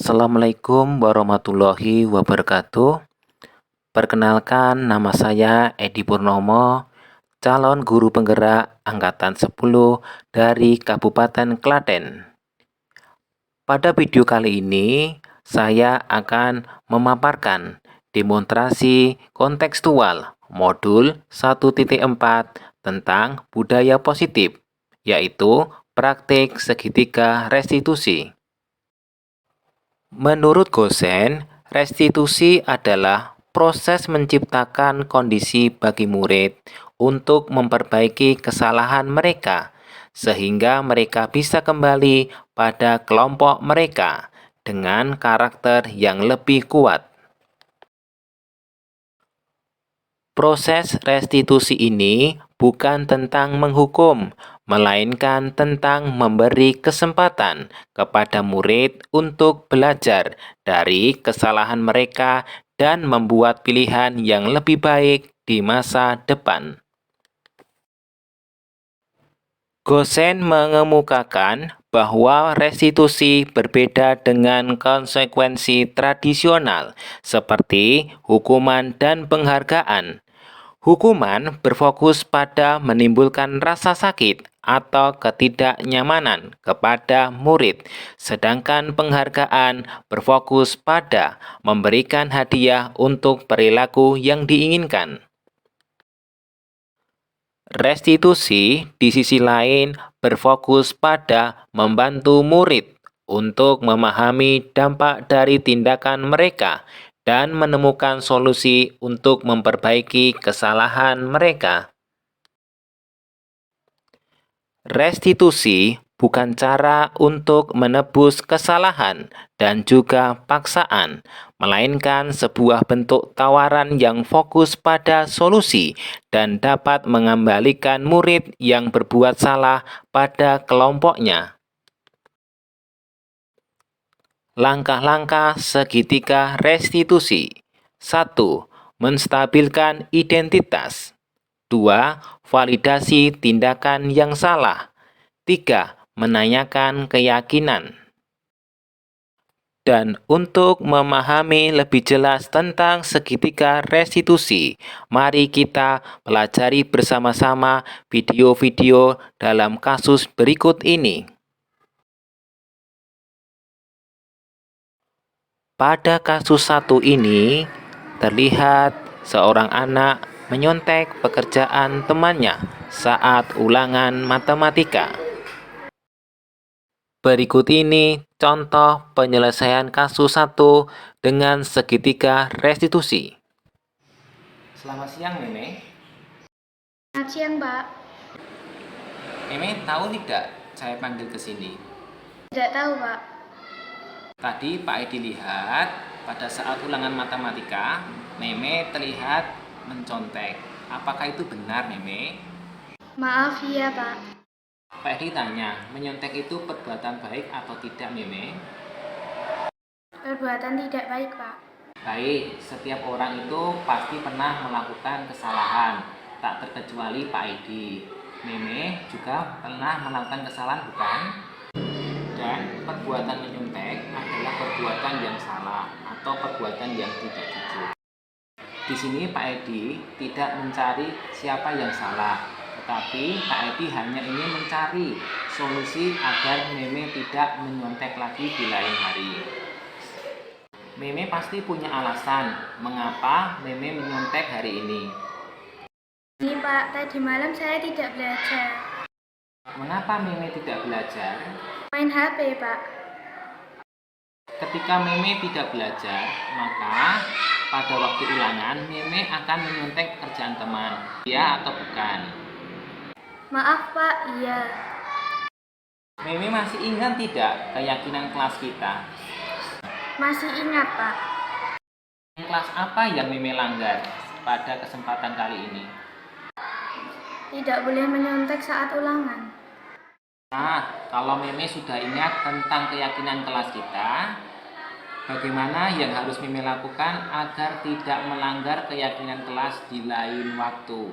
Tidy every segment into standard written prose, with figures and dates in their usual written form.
Assalamualaikum warahmatullahi wabarakatuh. Perkenalkan, nama saya Edi Purnomo, calon guru penggerak Angkatan 10 dari Kabupaten Klaten. Pada video kali ini, saya akan memaparkan demonstrasi kontekstual modul 1.4 tentang budaya positif, yaitu praktik segitiga restitusi. Menurut Gosen, restitusi adalah proses menciptakan kondisi bagi murid untuk memperbaiki kesalahan mereka, sehingga mereka bisa kembali pada kelompok mereka dengan karakter yang lebih kuat. Proses restitusi ini bukan tentang menghukum, melainkan tentang memberi kesempatan kepada murid untuk belajar dari kesalahan mereka dan membuat pilihan yang lebih baik di masa depan. Gosen mengemukakan bahwa restitusi berbeda dengan konsekuensi tradisional seperti hukuman dan penghargaan. Hukuman berfokus pada menimbulkan rasa sakit atau ketidaknyamanan kepada murid, sedangkan penghargaan berfokus pada memberikan hadiah untuk perilaku yang diinginkan. Restitusi di sisi lain berfokus pada membantu murid untuk memahami dampak dari tindakan mereka dan menemukan solusi untuk memperbaiki kesalahan mereka. Restitusi bukan cara untuk menebus kesalahan dan juga paksaan, melainkan sebuah bentuk tawaran yang fokus pada solusi dan dapat mengembalikan murid yang berbuat salah pada kelompoknya. Langkah-langkah segitiga restitusi. 1. Menstabilkan identitas. 2. Validasi tindakan yang salah. 3. Menanyakan keyakinan. Dan untuk memahami lebih jelas tentang segitiga restitusi, mari kita pelajari bersama-sama video-video dalam kasus berikut ini. Pada kasus 1 ini, terlihat seorang anak menyontek pekerjaan temannya saat ulangan matematika. Berikut ini contoh penyelesaian kasus 1 dengan segitiga restitusi. Selamat siang, Meme. Selamat siang, Pak. Meme tahu tidak saya panggil ke sini? Tidak tahu, Pak. Tadi Pak Edi lihat pada saat ulangan matematika, Meme terlihat mencontek. Apakah itu benar, Meme? Maaf ya, Pak. Pak Edi tanya, menyontek itu perbuatan baik atau tidak, Meme? Perbuatan tidak baik, Pak. Baik, setiap orang itu pasti pernah melakukan kesalahan, tak terkecuali Pak Edi. Meme juga pernah melakukan kesalahan, bukan? Dan perbuatan menyontek adalah perbuatan yang salah atau perbuatan yang tidak jujur. Di sini Pak Edi tidak mencari siapa yang salah, tetapi Pak Edi hanya ingin mencari solusi agar Meme tidak menyontek lagi di lain hari. Meme pasti punya alasan mengapa Meme menyontek hari ini. Ini, Pak, tadi malam saya tidak belajar. Mengapa Meme tidak belajar? Main HP, Pak. Ketika Meme tidak belajar, maka pada waktu ulangan Meme akan menyontek kerjaan teman. Iya atau bukan? Maaf, Pak, iya. Meme masih ingat tidak keyakinan kelas kita? Masih ingat, Pak. Kelas apa yang Meme langgar pada kesempatan kali ini? Tidak boleh menyontek saat ulangan. Nah, kalau Meme sudah ingat tentang keyakinan kelas kita, bagaimana yang harus Meme lakukan agar tidak melanggar keyakinan kelas di lain waktu?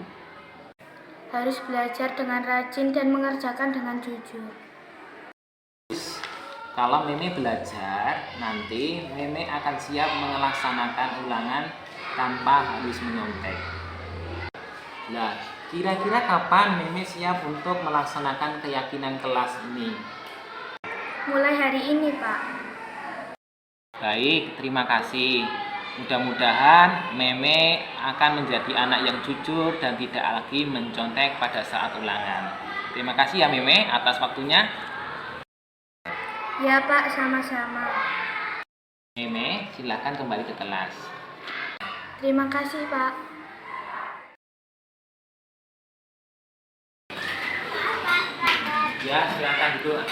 Harus belajar dengan rajin dan mengerjakan dengan jujur. Kalau Meme belajar, nanti Meme akan siap melaksanakan ulangan tanpa harus menyontek. Nah, kira-kira kapan Meme siap untuk melaksanakan keyakinan kelas ini? Mulai hari ini, Pak. Baik, terima kasih. Mudah-mudahan Meme akan menjadi anak yang jujur dan tidak lagi mencontek pada saat ulangan. Terima kasih ya Meme atas waktunya. Ya, Pak, sama-sama. Meme, silakan kembali ke kelas. Terima kasih, Pak. Ya, silakan duduk.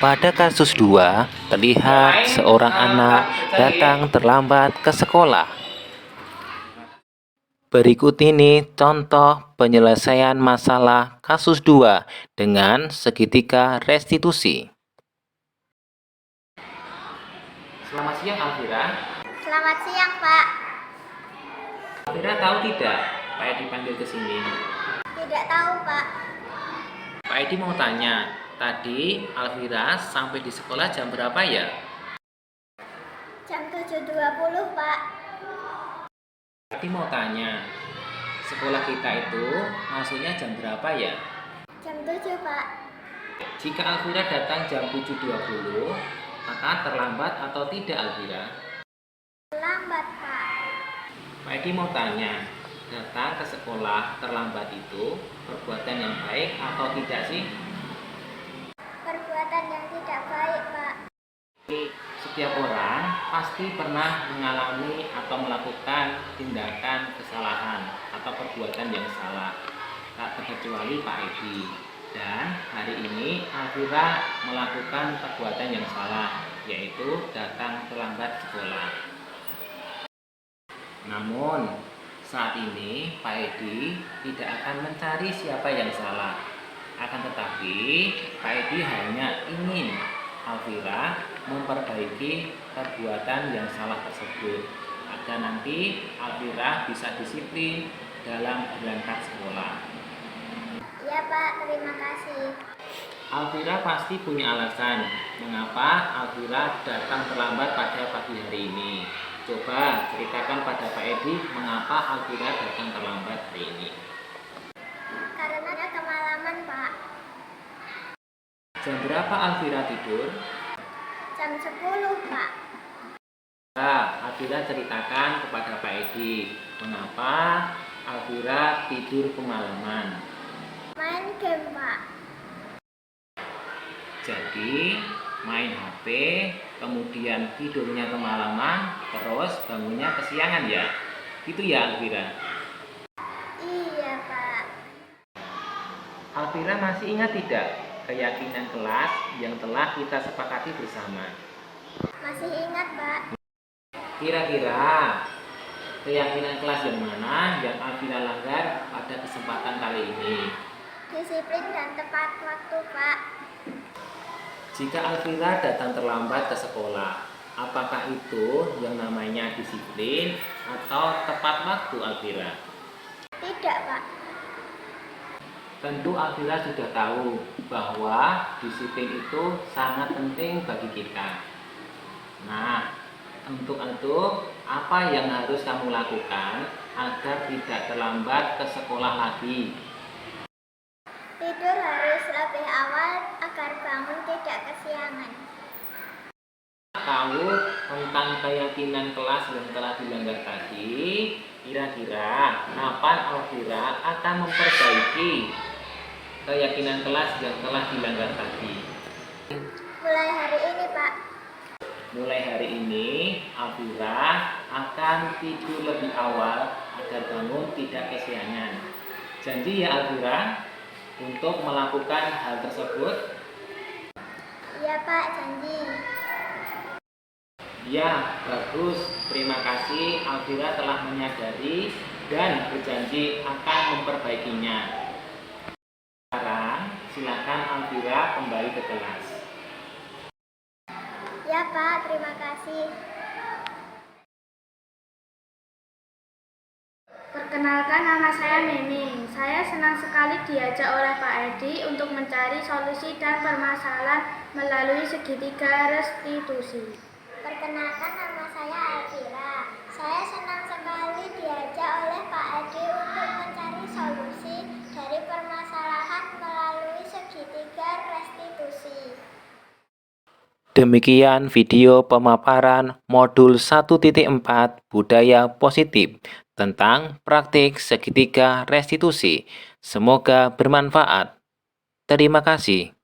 Pada kasus 2, terlihat seorang anak datang terlambat ke sekolah. Berikut ini contoh penyelesaian masalah kasus 2 dengan segitiga restitusi. Selamat siang Alvira. Selamat siang, Pak. Alvira tahu tidak Pak Edi panggil ke sini? Tidak tahu, Pak. Pak Edi mau tanya, tadi Alvira sampai di sekolah jam berapa ya? Jam 7.20, Pak. Pak Edi mau tanya, sekolah kita itu masuknya jam berapa ya? Jam 7, Pak. Jika Alvira datang jam 7.20, maka terlambat atau tidak Alvira? Lambat, Pak. Pak Edi mau tanya, datang ke sekolah terlambat itu perbuatan yang baik atau tidak sih? Perbuatan yang tidak baik, Pak. Setiap orang pasti pernah mengalami atau melakukan tindakan kesalahan atau perbuatan yang salah, tak terkecuali Pak Edi. Dan hari ini Alvira melakukan perbuatan yang salah, yaitu datang terlambat sekolah. Namun saat ini Pak Edi tidak akan mencari siapa yang salah. Akan tetapi Pak Edi hanya ingin Alvira memperbaiki perbuatan yang salah tersebut agar nanti Alvira bisa disiplin dalam berangkat sekolah. Ya, Pak, terima kasih. Alvira pasti punya alasan mengapa Alvira datang terlambat pada pagi hari ini. Coba ceritakan pada Pak Edi mengapa Alvira datang terlambat hari ini. Karena ada kemalaman, Pak. Jam berapa Alvira tidur? Jam 10, Pak. Nah, Alvira ceritakan kepada Pak Edi mengapa Alvira tidur kemalaman. Main game, Pak. Jadi main HP, kemudian tidurnya kemalaman, terus bangunnya kesiangan ya? Gitu ya Alvira? Iya, Pak. Alvira masih ingat tidak keyakinan kelas yang telah kita sepakati bersama? Masih ingat, Pak. Kira-kira keyakinan kelas yang mana yang Alvira langgar pada kesempatan kali ini? Disiplin dan tepat waktu, Pak. Jika Alvira datang terlambat ke sekolah, apakah itu yang namanya disiplin atau tepat waktu Alvira? Tidak, Pak. Tentu Alvira sudah tahu bahwa disiplin itu sangat penting bagi kita. Nah, untuk itu apa yang harus kamu lakukan agar tidak terlambat ke sekolah lagi? Tidur harus lebih awal agar bangun tidak kesiangan. Tahu tentang keyakinan kelas yang telah dilanggar tadi, kira-kira kapan Alvira akan memperbaiki keyakinan kelas yang telah dilanggar tadi? Mulai hari ini, Pak. Mulai hari ini Alvira akan tidur lebih awal agar bangun tidak kesiangan. Janji ya Alvira untuk melakukan hal tersebut? Iya, Pak, janji. Ya, bagus. Terima kasih Alvira telah menyadari dan berjanji akan memperbaikinya. Sekarang silakan Alvira kembali ke kelas. Ya, Pak, terima kasih. Perkenalkan, nama saya Meming. Saya senang sekali diajak oleh Pak Edi untuk mencari solusi dan permasalahan melalui segitiga restitusi. Perkenalkan, nama saya Elvira. Saya senang sekali diajak oleh Pak Edi untuk mencari solusi dari permasalahan melalui segitiga restitusi. Demikian video pemaparan modul 1.4 Budaya Positif tentang praktik segitiga restitusi. Semoga bermanfaat. Terima kasih.